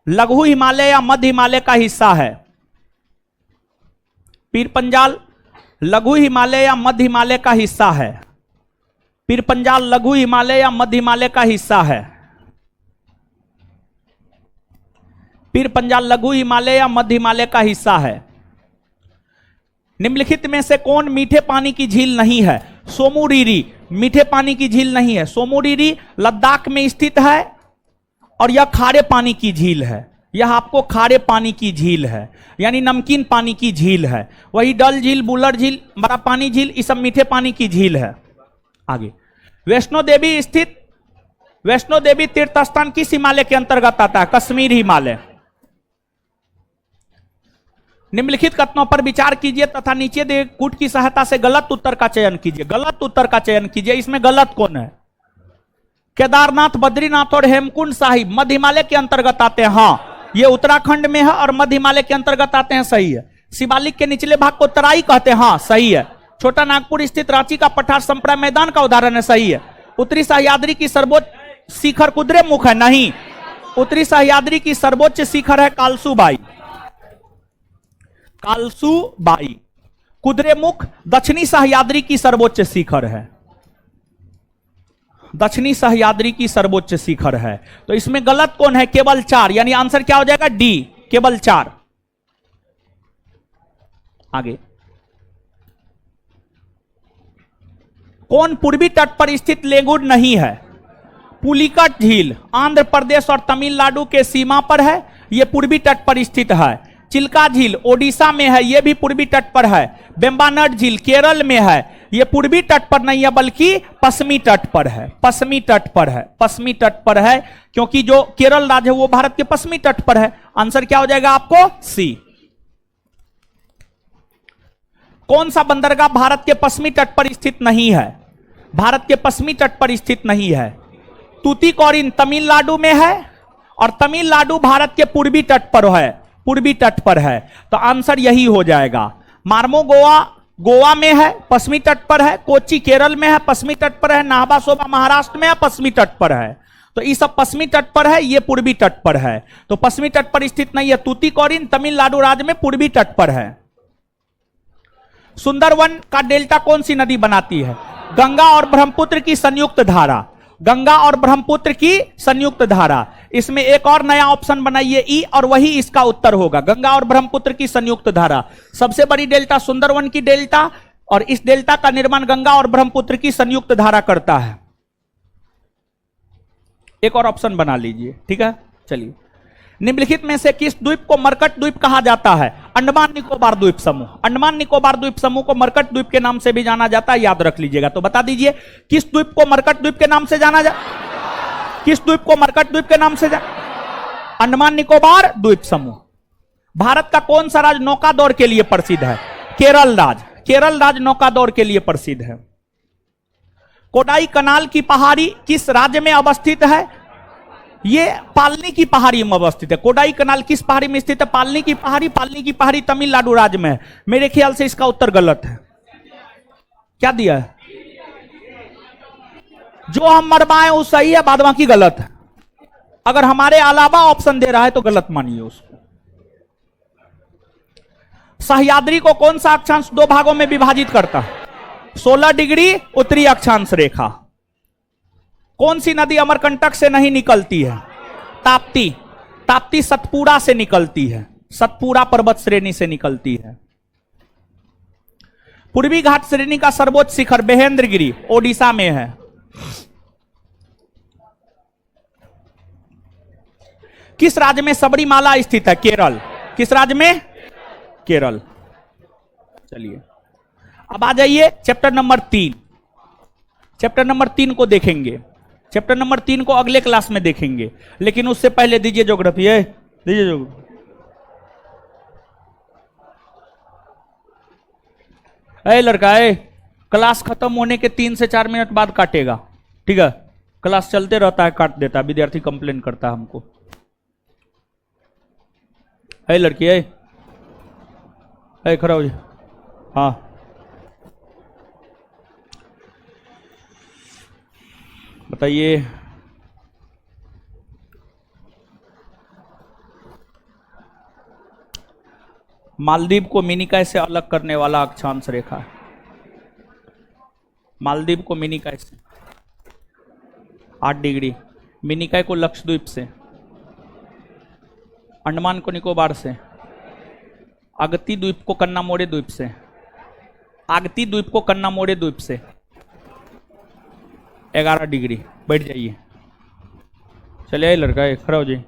S1: लघु हिमालय या मध्य हिमालय का हिस्सा है। पीर पंजाल लघु हिमालय या मध्य हिमालय का हिस्सा है। पीर पंजाल लघु हिमालय या मध्य हिमालय का हिस्सा है। पीर पंजाल लघु हिमालय या मध्य हिमालय का हिस्सा है। निम्नलिखित में से कौन मीठे पानी की झील नहीं है? सोमुरीरी मीठे पानी की झील नहीं है। सोमुरीरी लद्दाख में स्थित है और यह खारे पानी की झील है। यह आपको खारे पानी की झील है, यानी नमकीन पानी की झील है। वही डल झील, बुलर झील, बड़ा पानी झील, ये सब मीठे पानी की झील है। आगे, वैष्णो देवी स्थित वैष्णो देवी तीर्थ स्थान किस हिमालय के अंतर्गत आता है? कश्मीर हिमालय। निम्नलिखित कथनों पर विचार कीजिए तथा नीचे दिए कूट की सहायता से गलत उत्तर का चयन कीजिए। गलत उत्तर का चयन कीजिए। इसमें गलत कौन है? केदारनाथ, बद्रीनाथ और हेमकुंड साहिब मध्य हिमालय के अंतर्गत आते हैं। हाँ, ये उत्तराखंड में है और मध्य हिमालय के अंतर्गत आते हैं, सही है। शिवालिक के निचले भाग को तराई कहते हैं, हाँ सही है। छोटा नागपुर स्थित रांची का पठार संप्राय मैदान का उदाहरण है, सही है। उत्तरी सह्याद्री की सर्वोच्च शिखर कुद्रेमुख है, नहीं। उत्तरी सह्याद्री की सर्वोच्च शिखर है कालसूबाई। कालसूबाई। कुद्रेमुख दक्षिणी सह्याद्री की सर्वोच्च शिखर है। दक्षिणी सह्याद्री की सर्वोच्च शिखर है। तो इसमें गलत कौन है? केवल 4, यानी आंसर क्या हो जाएगा? डी, केवल 4। आगे, कौन पूर्वी तट पर स्थित लेगुन नहीं है? पुलिकट झील आंध्र प्रदेश और तमिलनाडु के सीमा पर है, यह पूर्वी तट पर स्थित है। चिल्का झील ओडिशा में है, यह भी पूर्वी तट पर है। बेम्बानट झील केरल में है, यह पूर्वी तट पर नहीं है बल्कि पश्चिमी तट पर है। पश्चिमी तट पर है, पश्चिमी तट पर है, क्योंकि जो केरल राज्य है वो भारत के पश्चिमी तट पर है। आंसर क्या हो जाएगा आपको? सी। कौन सा बंदरगाह भारत के पश्चिमी तट पर स्थित नहीं है? भारत के पश्चिमी तट पर स्थित नहीं है। तूतीकोरिन तमिलनाडु में है और तमिलनाडु भारत के पूर्वी तट पर है, पूर्वी तट पर है। तो आंसर यही हो जाएगा। मार्मो गोवा में है, पश्चिमी तट पर है। कोच्चि केरल में है, पश्चिमी तट पर है। नाहबा सोबा महाराष्ट्र में है, पश्चिमी तट पर है। तो ये सब पश्चिमी तट पर है, ये पूर्वी तट पर है। तो पश्चिमी तट पर स्थित नहीं है। तूतीकोरिन तमिलनाडु राज्य में पूर्वी तट पर है। सुंदरवन का डेल्टा कौन सी नदी बनाती है? गंगा और ब्रह्मपुत्र की संयुक्त धारा। गंगा और ब्रह्मपुत्र की संयुक्त धारा। इसमें एक और नया ऑप्शन बनाइए ई, और वही इसका उत्तर होगा। गंगा और ब्रह्मपुत्र की संयुक्त धारा। सबसे बड़ी डेल्टा सुंदरवन की डेल्टा, और इस डेल्टा का निर्माण गंगा और ब्रह्मपुत्र की संयुक्त धारा करता है। एक और ऑप्शन बना लीजिए, ठीक है। चलिए, निम्नलिखित में से किस द्वीप को मरकट द्वीप कहा जाता है? अंडमान निकोबार द्वीप समूह। अंडमान निकोबार द्वीप समूह को मरकट द्वीप के नाम से भी जाना जाता है, याद रख लीजिएगा। तो बता दीजिए, किस द्वीप को मरकट द्वीप के नाम से जाना किस द्वीप को मरकट द्वीप के नाम से अंडमान निकोबार द्वीप समूह। भारत का कौन सा राज्य नौका दौड़ के लिए प्रसिद्ध है? केरल राज्य। केरल राज्य नौका दौड़ के लिए प्रसिद्ध है। कोडाई कनाल की पहाड़ी किस राज्य में अवस्थित है? ये पालनी की पहाड़ी में अवस्थित है। कोडाई कनाल किस पहाड़ी में स्थित है? पालनी की पहाड़ी। पालनी की पहाड़ी तमिलनाडु राज्य में है। मेरे ख्याल से इसका उत्तर गलत है। क्या दिया है? जो हम मरवाए वो सही है, बाद बाकी गलत है। अगर हमारे अलावा ऑप्शन दे रहा है तो गलत मानिए उसको। सह्याद्री को कौन सा अक्षांश दो भागों में विभाजित करता है? 16 डिग्री उत्तरी अक्षांश रेखा। कौन सी नदी अमरकंटक से नहीं निकलती है? ताप्ती। ताप्ती सतपुड़ा से निकलती है, सतपुड़ा पर्वत श्रेणी से निकलती है। पूर्वी घाट श्रेणी का सर्वोच्च शिखर महेंद्रगिरी ओडिशा में है। किस राज्य में सबरीमाला स्थित है? केरल। किस राज्य में? केरल। चलिए अब आ जाइए चैप्टर नंबर 3। चैप्टर नंबर 3 को देखेंगे। चैप्टर नंबर 3 को अगले क्लास में देखेंगे, लेकिन उससे पहले दीजिए ज्योग्राफी। दीजिए ज्योग्राफी। लड़का क्लास खत्म होने के 3 से 4 मिनट बाद काटेगा, ठीक है? क्लास चलते रहता है, काट देता है, विद्यार्थी कंप्लेन करता है हमको। लड़की खड़ा हो जाए। हाँ बताइए। मालदीव को मिनिकॉय से अलग करने वाला अक्षांश रेखा है। मालदीव को मिनिकॉय से 8 डिग्री, मिनिकॉय को लक्षद्वीप से, अंडमान को निकोबार से, अगती द्वीप को कन्नामोड़े द्वीप से, आगती द्वीप को कन्नामोड़े द्वीप से 11 डिग्री। बैठ जाइए। चलिए लड़का खड़ा हो जाइए।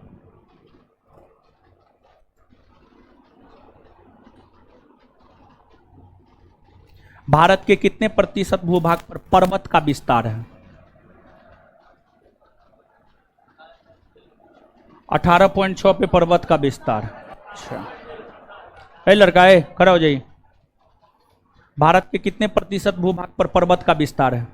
S1: भारत के कितने प्रतिशत भूभाग पर पर्वत का विस्तार है? 18.6 पे पर्वत का विस्तार। अच्छा लड़का खड़ा हो जाइए। भारत के कितने प्रतिशत भूभाग पर पर्वत का विस्तार है?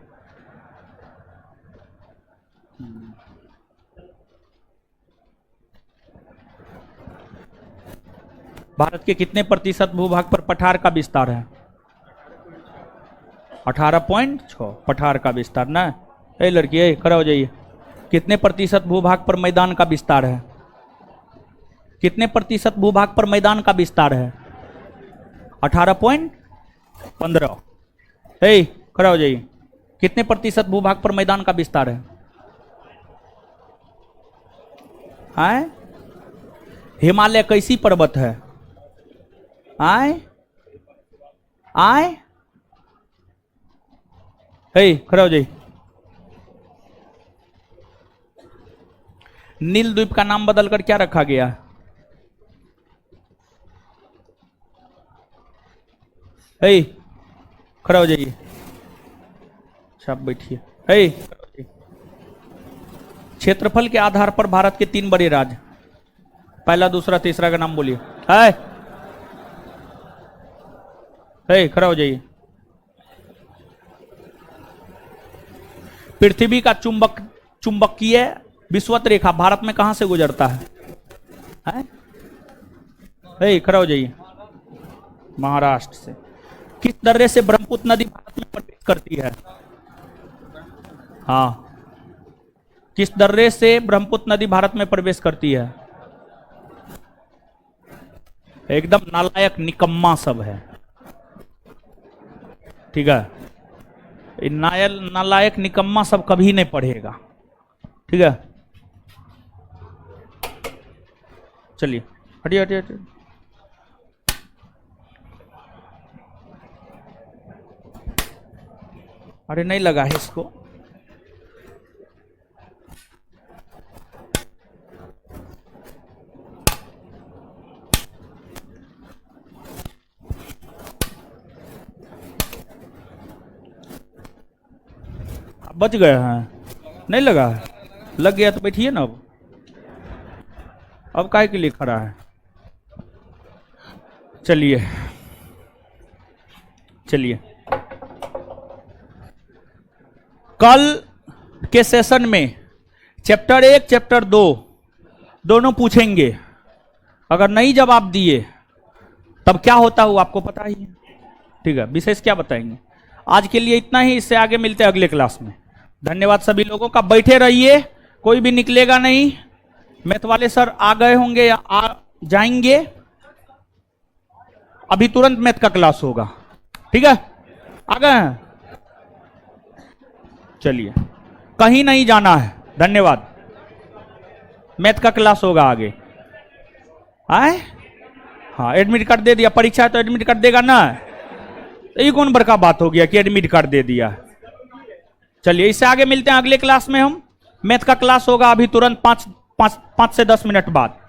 S1: भारत के कितने प्रतिशत भूभाग पर पठार का विस्तार है? 18.6 पठार का विस्तार ना। लड़की खड़ा हो जाइए। कितने प्रतिशत भूभाग पर मैदान का विस्तार है? कितने प्रतिशत भूभाग पर मैदान का विस्तार है? 18.15। खड़ा हो जाइए। कितने प्रतिशत भूभाग पर मैदान का विस्तार है? हिमालय कैसी पर्वत है? खड़ा हो जाइए। नील द्वीप का नाम बदलकर क्या रखा गया? खड़ा हो जाइए। अच्छा बैठिए। क्षेत्रफल के आधार पर भारत के 3 बड़े राज्य, पहला दूसरा तीसरा का नाम बोलिए। खड़ा हो जाइए। पृथ्वी का चुंबकीय विषुवत रेखा भारत में कहां से गुजरता है? खड़ा हो जाइए। महाराष्ट्र से। किस दर्रे से ब्रह्मपुत्र नदी भारत में प्रवेश करती है? हाँ, किस दर्रे से ब्रह्मपुत्र नदी भारत में प्रवेश करती है? एकदम नालायक निकम्मा सब है, ठीक है? नालायक निकम्मा सब कभी नहीं पढ़ेगा, ठीक है? चलिए हटिए हटिए हटिए। अरे नहीं लगा है इसको। बच गए हैं, नहीं लगा है? लग गया तो बैठिए ना। अब काहे के लिए खड़ा है? चलिए चलिए। कल के सेशन में चैप्टर 1 चैप्टर 2 दोनों पूछेंगे। अगर नहीं जवाब दिए तब क्या होता है आपको पता ही है, ठीक है? विशेष क्या बताएंगे। आज के लिए इतना ही, इससे आगे मिलते हैं अगले क्लास में। धन्यवाद सभी लोगों का। बैठे रहिए, कोई भी निकलेगा नहीं। मैथ वाले सर आ गए होंगे या आ जाएंगे। अभी तुरंत मैथ का क्लास होगा, ठीक है? आ गए हैं? चलिए, कहीं नहीं जाना है। धन्यवाद। मैथ का क्लास होगा आगे। आए? हाँ, एडमिट कार्ड दे दिया। परीक्षा है तो एडमिट कार्ड देगा ना? ये कौन बड़का बात हो गया कि एडमिट कार्ड दे दिया। चलिए, इससे आगे मिलते हैं अगले क्लास में। हम मैथ का क्लास होगा अभी तुरंत 5 से 10 मिनट बाद।